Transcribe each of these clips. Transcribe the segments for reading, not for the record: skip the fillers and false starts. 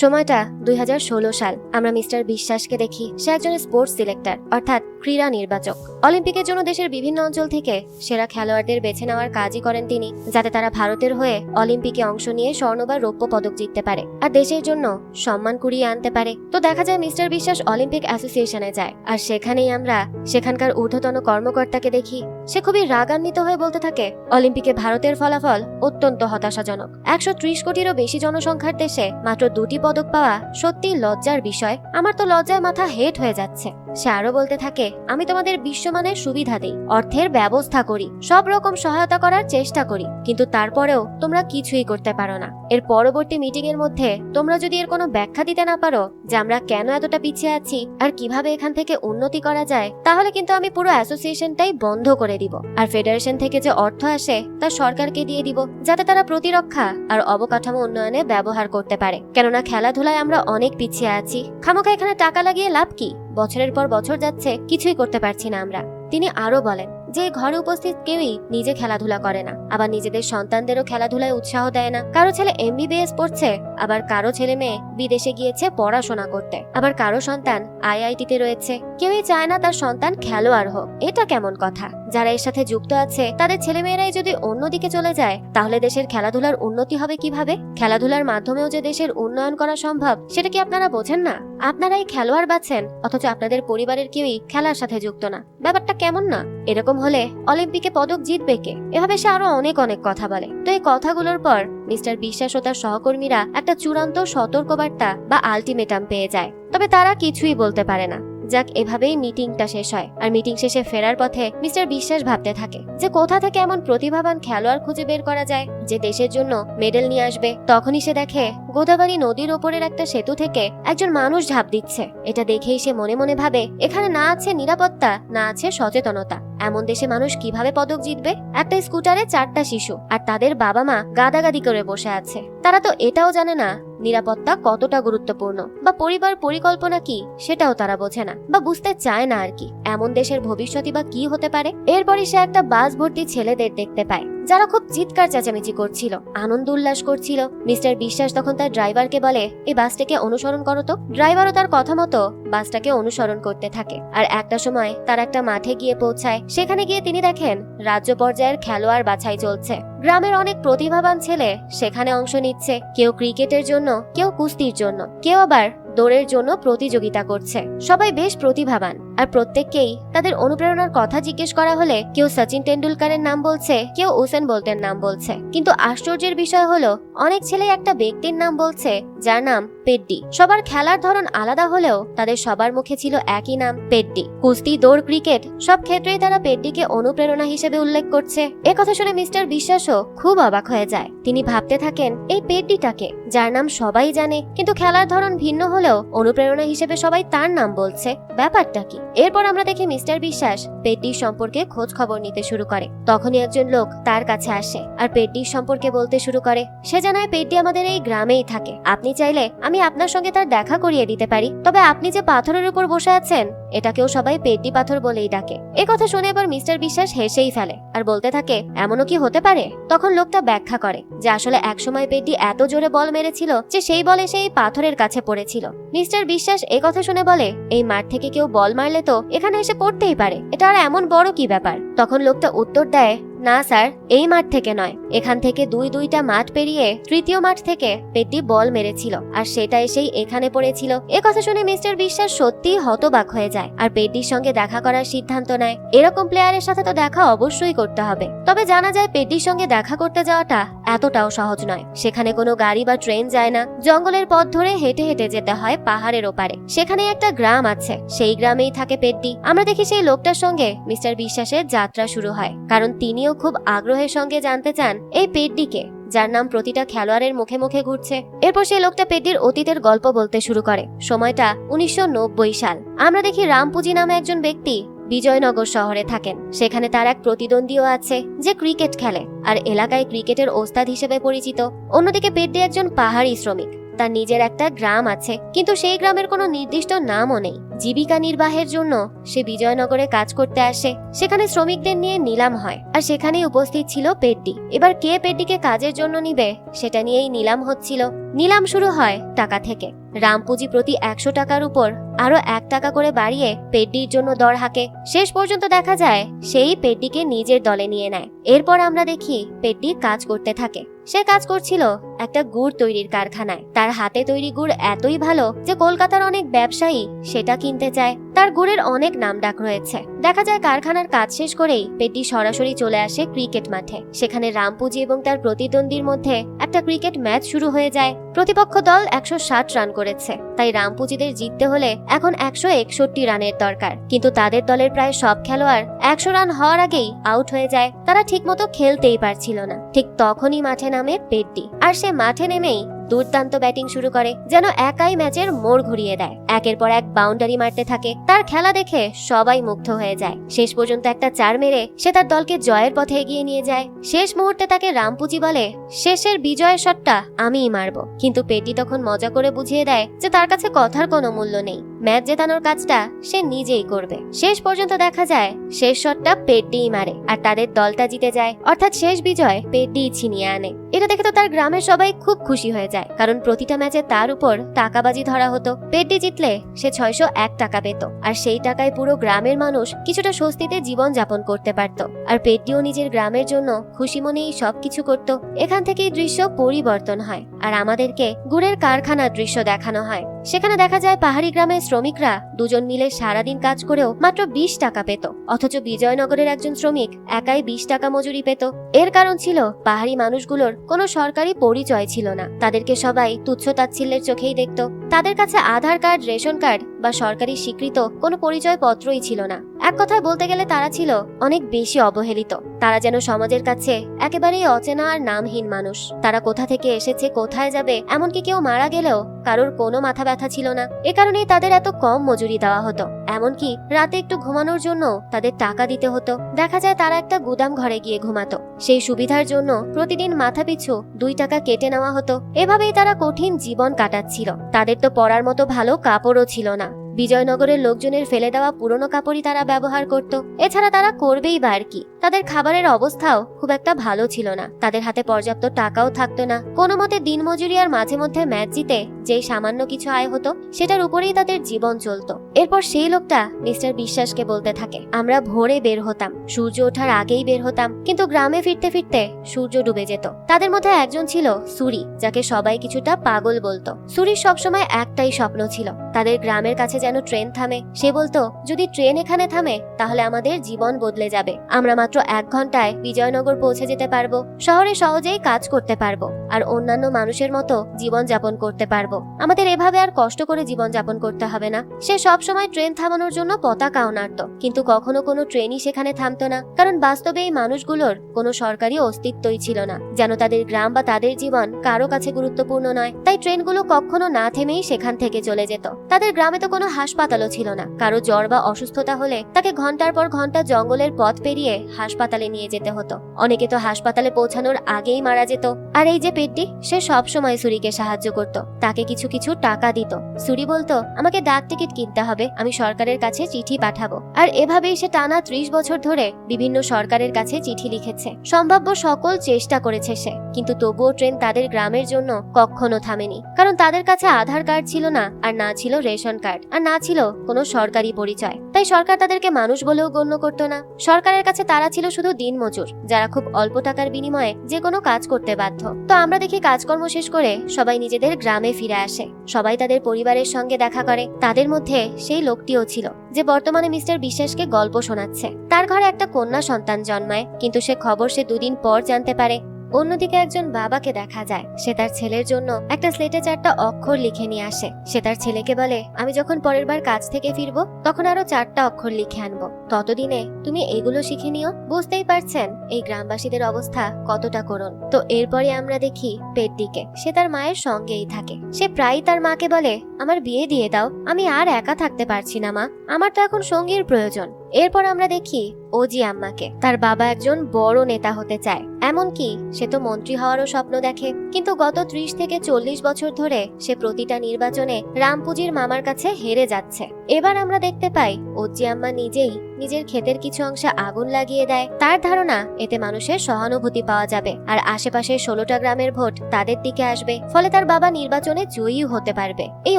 সময়টা 2016 সাল। আমরা মিস্টার বিশ্বাসকে দেখি। সে একজন স্পোর্টস সিলেক্টর, অর্থাৎ ক্রীড়া নির্বাচক। অলিম্পিকের জন্য দেশের বিভিন্ন অঞ্চল থেকে সেরা খেলোয়াড়দের বেছে নেওয়ার কাজই করেন তিনি, যাতে তারা ভারতের হয়ে অলিম্পিকে অংশ নিয়ে স্বর্ণ বা রৌপ্য পদক জিততে পারে আর দেশের জন্য সম্মান কুড়িয়ে আনতে পারে। তো দেখা যায় মিস্টার বিশ্বাস অলিম্পিক অ্যাসোসিয়েশনে যায়, আর সেখানেই আমরা সেখানকার ঊর্ধ্বতন কর্মকর্তাকে দেখি। সে খুবই রাগান্বিত হয়ে বলতে থাকে, অলিম্পিকে ভারতের ফলাফল অত্যন্ত হতাশাজনক। 130 কোটিরও বেশি জনসংখ্যার দেশে মাত্র 2টি পদক পাওয়া সত্যি লজ্জার বিষয়। আমার তো লজ্জায় মাথা হেট হয়ে যাচ্ছে। সে আরো বলতে থাকে, আমি তোমাদের বিশ্বমানের সুবিধা দেই, অর্থের ব্যবস্থা করি, সব রকম সহায়তা করার চেষ্টা করি, কিন্তু তারপরেও তোমরা কিছুই করতে পারো না। এর পরবর্তী মিটিং এর মধ্যে তোমরা যদি এর কোনো ব্যাখ্যা দিতে না পারো যে আমরা কেন এতটা পিছিয়ে আছি আর কিভাবে এখান থেকে উন্নতি করা যায়, তাহলে কিন্তু আমি পুরো অ্যাসোসিয়েশনটাই বন্ধ করে দিব, আর ফেডারেশন থেকে যে অর্থ আসে তা সরকারকে দিয়ে দিব, যাতে তারা প্রতিরক্ষা আর অবকাঠামো উন্নয়নে ব্যবহার করতে পারে। কেননা খেলাধুলায় আমরা অনেক পিছিয়ে আছি। খামোখা এখানে টাকা লাগিয়ে লাভ কি? বছরের পর বছর যাচ্ছে, কিছুই করতে পারছি না আমরা। তিনি আরো বলেন যে ঘরে উপস্থিত কেউই নিজে খেলাধুলা করে না, আবার নিজেদের সন্তানদেরও খেলাধুলায় উৎসাহ দেয় না। কারো ছেলে MBBS পড়ছে, আবার কারো ছেলে মেয়ে বিদেশে গিয়েছে পড়াশোনা করতে, আবার কারো সন্তান IIT-তে রয়েছে। কেউই চায় না তার সন্তান খেলোয়াড় হোক। এটা কেমন কথা? যারা এর সাথে যুক্ত আছে তাদের ছেলেমেয়েরাই যদি অন্যদিকে চলে যায়, তাহলে দেশের খেলাধুলার উন্নতি হবে কিভাবে? খেলাধুলার মাধ্যমেও যে দেশের উন্নয়ন করা সম্ভব, সেটা কি আপনারা বোঝেন না? আপনারাই খেলোয়াড় বাছেন, অথচ আপনাদের পরিবারের কেউই খেলার সাথে যুক্ত না। ব্যাপারটা কেমন না? এরকম হলে অলিম্পিকে পদক জিতবে কে? এভাবে সে আরো অনেক কথা বলে। তো এই কথাগুলোর পর মিস্টার বিশ্বাস ও তার সহকর্মীরা একটা চূড়ান্ত সতর্কবার্তা বা আলটিমেটাম পেয়ে যায়। তবে তারা কিছুই বলতে পারে না। যাক, এভাবেই মিটিংটা শেষ হয়। আর মিটিং শেষে ফেরার পথে মিস্টার বিশ্বাস ভাবতে থাকে যে কোথা থেকে এমন প্রতিভাবান খেলোয়াড় খুঁজে বের করা যায় যে দেশের জন্য মেডেল নিয়ে আসবে। তখনই সে দেখে গোদাবরী নদীর ওপরের একটা সেতু থেকে একজন মানুষ ঝাঁপ দিচ্ছে। এটা দেখেই সে মনে মনে ভাবে, এখানে না আছে নিরাপত্তা, না আছে সচেতনতা। এমন দেশে মানুষ কিভাবে পদক জিতবে? একটা স্কুটারে 4টা শিশু আর তাদের বাবা মা গাদাগাদি করে বসে আছে। তারা তো এটাও জানে না নিরাপত্তা কতটা গুরুত্বপূর্ণ, বা পরিবার পরিকল্পনা কি সেটাও তারা বোঝে না, বা বুঝতে চায় না আর কি। এমন দেশের ভবিষ্যৎই বা কি হতে পারে? এরপরই সে একটা বাস ভর্তি ছেলেদের দেখতে পায়, যারা খুব চিৎকার চেঁচামেচি করছিল, আনন্দ উল্লাস করছিল। মিস্টার বিশ্বাস তখন তার ড্রাইভারকে বলে, এই বাসটাকে অনুসরণ করো তো। ড্রাইভারও তার কথা মতো বাসটাকে অনুসরণ করতে থাকে। আর একটা সময় তার একটা মাঠে গিয়ে পৌঁছায়। সেখানে গিয়ে তিনি দেখেন রাজ্য পর্যায়ের খেলোয়াড় বাছাই চলছে। গ্রামের অনেক প্রতিভাবান ছেলে সেখানে অংশ নিচ্ছে। কেউ ক্রিকেটের জন্য, কেউ কুস্তির জন্য, কেউ আবার দৌড়ের জন্য প্রতিযোগিতা করছে। সবাই বেশ প্রতিভাবান, আর প্রত্যেককেই তাদের অনুপ্রেরণার কথা জিজ্ঞেস করা হলে কেউ সচিন টেন্ডুলকারের নাম বলছে, কেউ উসেন বোল্টের নাম বলছে। কিন্তু আশ্চর্যের বিষয় হলো অনেক ছেলে একটা ব্যক্তির নাম বলছে যার নাম পেড্ডি। সবার খেলার ধরন আলাদা হলেও তাদের সবার মুখে ছিল একই নাম, পেড্ডি। কুস্তি, দৌড়, ক্রিকেট সব ক্ষেত্রেই তারা পেড্ডিকে অনুপ্রেরণা হিসেবে উল্লেখ করছে। এ কথা শুনে মিস্টার বিশ্বাসও খুব অবাক হয়ে যায়। তিনি ভাবতে থাকেন, এই পেড্ডিটাকে, যার নাম সবাই জানে কিন্তু খেলার ধরন ভিন্ন হলেও অনুপ্রেরণা হিসেবে সবাই তার নাম বলছে, ব্যাপারটা কি? এরপর আমরা দেখি মিস্টার বিশ্বাস পেড্ডির সম্পর্কে খোঁজ খবর নিতে শুরু করে। তখনই একজন লোক তার কাছে আসে আর পেড্ডির সম্পর্কে বলতে শুরু করে। সে জানায়, পেড্ডি আমাদের এই গ্রামেই থাকে। আপনি চাইলে আমি আপনার সঙ্গে তার দেখা করিয়ে দিতে পারি। তবে আপনি যে পাথরের উপর বসে আছেন, এটাকেও সবাই পেড্ডি পাথর বলেই ডাকে। এ কথা শুনে এবার মিস্টার বিশ্বাস হেসেই ফেলে আর বলতে থাকে, এমনও কি হতে পারে? তখন লোকটা ব্যাখ্যা করে যে আসলে একসময় পেড্ডি এত জোরে বল মেরেছিল যে সেই বলে সেই পাথরের কাছে পড়েছিল। মিস্টার বিশ্বাস এ কথা শুনে বলে, এই মাঠ থেকে কেউ বল মারলে তো এখানে এসে পড়তেই পারে, এটা আর এমন বড় কি ব্যাপার? তখন লোকটা উত্তর দেয়, না স্যার, এই মাঠ থেকে নয়, এখান থেকে দুইটা মাঠ পেরিয়ে তৃতীয় মাঠ থেকে পেড্ডি বল মেরেছিল আর সেটা এসেই এখানে পড়েছিল। এ কথা শুনে মিস্টার বিশ্বাস সত্যিই হতবাক হয়ে যায় আর পেড্ডির সঙ্গে দেখা করার সিদ্ধান্ত নেয়। এরকম প্লেয়ারের সাথে তো দেখা অবশ্যই করতে হবে। তবে জানা যায় পেড্ডির সঙ্গে দেখা করতে যাওয়াটা এতটাও সহজ নয়। সেখানে কোনো গাড়ি বা ট্রেন যায় না। জঙ্গলের পথ ধরে হেঁটে হেঁটে যেতে হয় পাহাড়ের ওপারে। সেখানে একটা গ্রাম আছে, সেই গ্রামেই থাকে পেড্ডি। আমরা দেখি সেই লোকটার সঙ্গে মিস্টার বিশ্বাসের যাত্রা শুরু হয়, কারণ তিনিও খুব আগ্রহের সঙ্গে জানতে চান এই পেড্ডিকে, যার নাম প্রতিটা খেলোয়াড়ের মুখে মুখে ঘুরছে। এরপর সেই লোকটা পেড্ডির অতীতের গল্প বলতে শুরু করে। সময়টা 1990 সাল। আমরা দেখি রামপুজি নামে একজন ব্যক্তি বিজয়নগর শহরে থাকেন। সেখানে তার এক প্রতিদ্বন্দ্বীও আছে যে ক্রিকেট খেলে আর এলাকায় ক্রিকেটের ওস্তাদ হিসেবে পরিচিত। অন্যদিকে পেড্ডি একজন পাহাড়ি শ্রমিক। তার নিজের একটা গ্রাম আছে, কিন্তু সেই গ্রামের কোনো নির্দিষ্ট নামও নেই। জীবিকা নির্বাহের জন্য সে বিজয়নগরে কাজ করতে আসে। সেখানে শ্রমিকদের নিয়ে নিলাম হয়, আর সেখানেই উপস্থিত ছিল পেড্ডি। এবার কে পেড্ডিকে কাজের জন্য নিবে সেটা নিয়েই নিলাম হচ্ছিল। নিলাম শুরু হয় টাকা থেকে। রামপুঁজি প্রতি 100 টাকার উপর আরো 1 টাকা করে বাড়িয়ে পেড্ডির জন্য দর হাঁকে। শেষ পর্যন্ত দেখা যায় সেই পেড্ডিকে নিজের দলে নিয়ে নেয়। এরপর আমরা দেখি পেড্ডি কাজ করতে থাকে। সে কাজ করছিল একটা গুড় তৈরির কারখানায়। তার হাতে তৈরি গুড় এতই ভালো যে কলকাতার অনেক ব্যবসায়ী সেটা কিনতে চায়। তার গুড়ের অনেক নামডাক রয়েছে। দেখা যায় কারখানার কাজ শেষ করেই পেড্ডি সরাসরি চলে আসে ক্রিকেট মাঠে। সেখানে রামপুঁজি এবং তার প্রতিদ্বন্দ্বীর মধ্যে একটা ক্রিকেট ম্যাচ শুরু হয়ে যায়। প্রতিপক্ষ দল 160 রান করেছে, তাই রামপুঁজিদের জিততে হলে এখন 161 রানের দরকার। কিন্তু তাদের দলের প্রায় সব খেলোয়াড় 100 রান হওয়ার আগেই আউট হয়ে যায়। তারা ঠিকমতো খেলতেই পারছিল না। ঠিক তখনই মাঠে নামে পেড্ডি, আর সে মাঠে নেমেই দুর্দান্ত ব্যাটিং শুরু করে, যেন একাই ম্যাচের মোড় ঘুরিয়ে দেয়। একের পর এক বাউন্ডারি মারতে থাকে। তার খেলা দেখে সবাই মুগ্ধ হয়ে যায়। শেষ পর্যন্ত একটা 4 মেরে সে তার দলকে জয়ের পথে এগিয়ে নিয়ে যায়। শেষ মুহূর্তে তাকে রামপুঁজি বলে, শেষের বিজয়ের শটটা আমিই মারবো। কিন্তু পেড্ডি তখন মজা করে বুঝিয়ে দেয় যে তার কাছে কথার কোনো মূল্য নেই। ম্যাচ জেতানোর কাজটা সে নিজেই করবে। শেষ পর্যন্ত দেখা যায় শেষ শটটা পেড্ডিই মারে, আর তাদের দলটা জিতে যায়। অর্থাৎ শেষ বিজয় পেড্ডিই ছিনিয়ে আনে। এটা দেখে তো তার গ্রামের সবাই খুব খুশি হয়ে যায়, কারণ প্রতিটা ম্যাচে তার উপর টাকাবাজি ধরা হতো। পেড্ডি জিতলে সে 601 টাকা পেত, আর সেই টাকায় পুরো গ্রামের মানুষ কিছুটা স্বস্তিতে জীবন যাপন করতে পারত। আর পেড্ডিও নিজের গ্রামের জন্য খুশি মনেই সবকিছু করত। এখান থেকেই দৃশ্য পরিবর্তন হয়, আর আমাদেরকে গুড়ের কারখানার দৃশ্য দেখানো হয়। সেখানে দেখা যায় পাহাড়ি গ্রামের শ্রমিকরা দুজন মিলে সারাদিন কাজ করেও মাত্র 20 টাকা পেত, অথচ বিজয়নগরের একজন শ্রমিক একাই 20 টাকা মজুরি পেত। এর কারণ ছিল পাহাড়ি মানুষগুলোর কোনো সরকারি পরিচয় ছিল না। তাদেরকে সবাই তুচ্ছ তাচ্ছিল্যের চোখেই দেখত। তাদের কাছে আধার কার্ড, রেশন কার্ড বা সরকারি স্বীকৃত কোনো পরিচয় পত্রই ছিল না। এক কথায় বলতে গেলে তারা ছিল অনেক বেশি অবহেলিত। তারা যেন সমাজের কাছে একেবারেই অচেনা আর নামহীন মানুষ। তারা কোথা থেকে এসেছে, কোথায় যাবে, এমনকি কেউ মারা গেলেও কারোর কোনো মাথা ব্যথা ছিল না। এ কারণেই তাদের এত কম মজুরি দেওয়া হতো। এমনকি রাতে একটু ঘুমানোর জন্য তাদের টাকা দিতে হতো। দেখা যায় তারা একটা গুদাম ঘরে গিয়ে ঘুমাতো। সেই সুবিধার জন্য প্রতিদিন মাথা পিছু 2 টাকা কেটে নেওয়া হতো। এভাবেই তারা কঠিন জীবন কাটাচ্ছিল। তাদের তো পরার মতো ভালো কাপড়ও ছিল না। বিজয়নগরের লোকজনের ফেলে দেওয়া পুরনো কাপড়ই তারা ব্যবহার করত। এছাড়া তারা করবেই বা আর কি। তাদের খাবারের অবস্থাও খুব একটা ভালো ছিল না। তাদের হাতে পর্যাপ্ত টাকাও থাকতো না। কোনো মতে দিনমজুরি আর মাঝে মধ্যে ম্যাচ জিতে যেই সামান্য কিছু আয় হতো সেটার উপরেই তাদের জীবন চলতো। এরপর সেই লোকটা মিস্টার বিশ্বাসকে বলতে থাকে, আমরা ভোরে বের হতাম, সূর্য ওঠার আগেই বের হতাম, কিন্তু গ্রামে ফিরতে ফিরতে সূর্য ডুবে যেত। তাদের মধ্যে একজন ছিল সুরি, যাকে সবাই কিছুটা পাগল বলতো। সুরির সবসময় একটাই স্বপ্ন ছিল, তাদের গ্রামের কাছে যেন ট্রেন থামে। সে বলতো, যদি ট্রেন এখানে থামে তাহলে আমাদের জীবন বদলে যাবে। আমরা মাত্র 1 ঘন্টায় বিজয়নগর পৌঁছে যেতে পারবো, শহরে সহজেই কাজ করতে পারবো, আর অন্যান্য মানুষের মতো জীবন যাপন করতে পারবো। আমাদের এভাবে আর কষ্ট করে জীবন যাপন করতে হবে না। সে সব সময় ট্রেন থামানোর জন্য পতাকাও নাড়ত, কিন্তু কখনো কোনো ট্রেনই সেখানে থামতো না, কারণ বাস্তবে এই মানুষগুলোর কোনো সরকারি অস্তিত্বই ছিল না। যেন তাদের গ্রাম বা তাদের জীবন কারো কাছে গুরুত্বপূর্ণ নয়। তাই ট্রেনগুলো কখনো না থেমেই সেখান থেকে চলে যেত। তাদের গ্রামে তো কোনো হাসপাতালও ছিল না। কারো জ্বর বা অসুস্থতা হলে তাকে ঘন্টার পর ঘন্টা জঙ্গলের পথ পেরিয়ে হাসপাতালে নিয়ে যেতে হতো। অনেকে তো হাসপাতালে পৌঁছানোর আগেই মারা যেত। আর এই যে পেড্ডি, সে সব সময় সুরিকে সাহায্য করত, তাকে কিছু কিছু টাকা দিত। সুরি বলতো, আমাকে ডাক টিকিট কিনতে হবে, আমি সরকারের কাছে চিঠি পাঠাবো। আর এভাবেই সে টানা 30 বছর ধরে বিভিন্ন সরকারের কাছে চিঠি লিখেছে। সম্ভাব্য সকল চেষ্টা করেছে সে, কিন্তু তবুও ট্রেন তাদের গ্রামের জন্য কখনো থামেনি। কারণ তাদের কাছে আধার কার্ড ছিল না, আর না ছিল রেশন কার্ড, আর না ছিল কোনো সরকারি পরিচয়। তাই সরকার তাদেরকে মানুষ বলেও গণ্য করত না। সরকারের কাছে তারা ছিল শুধু দিনমজুর, যারা খুব অল্প টাকার বিনিময়ে যে কোনো কাজ করতে বাধ্য। তো আমরা দেখি কাজকর্ম শেষ করে সবাই নিজেদের গ্রামে ফিরে আসে। সবাই তাদের পরিবারের সঙ্গে দেখা করে। তাদের মধ্যে সেই লোকটিও ছিল যে বর্তমানে মিস্টার বিশ্বাসকে গল্প শোনাচ্ছে। তার ঘরে একটা কন্যা সন্তান জন্মায়, কিন্তু সে খবর সে 2 দিন পর জানতে পারে। অন্যদিকে একজন বাবাকে দেখা যায়, সে তার ছেলের জন্য একটা স্লেটে 4টা অক্ষর লিখে নিয়ে আসে। সে তার ছেলেকে বলে, আমি যখন পরের বার কাজ থেকে ফিরবো তখন আরো 4টা অক্ষর লিখে আনবো, ততদিনে তুমি এগুলো শিখে নিও। বুঝতেই পারছেন এই গ্রামবাসীদের অবস্থা কতটা করুণ। তো এরপরে আমরা দেখি পেড্ডিকে, সে তার মায়ের সঙ্গেই থাকে। সে প্রায়ই তার মাকে বলে, আমার বিয়ে দিয়ে দাও, আমি আর একা থাকতে পারছি না মা, আমার তো এখন সঙ্গীর প্রয়োজন। এরপর আমরা দেখি ওজি আম্মাকে। তার বাবা একজন বড় নেতা হতে চায়, এমনকি সে তো মন্ত্রী হওয়ারও স্বপ্ন দেখে। কিন্তু গত 30 থেকে 40 বছর ধরে সে প্রতিটা নির্বাচনে রামপুজির মামার কাছে হেরে যাচ্ছে। এবার আমরা দেখতে পাই ওজি আম্মা নিজেই নিজের ক্ষেতের কিছু অংশে আগুন লাগিয়ে দেয়। তার ধারণা এতে মানুষের সহানুভূতি পাওয়া যাবে আর আশেপাশের 16টা গ্রামের ভোট তাদের দিকে আসবে, ফলে তার বাবা নির্বাচনে জয়ী হতে পারবে। এই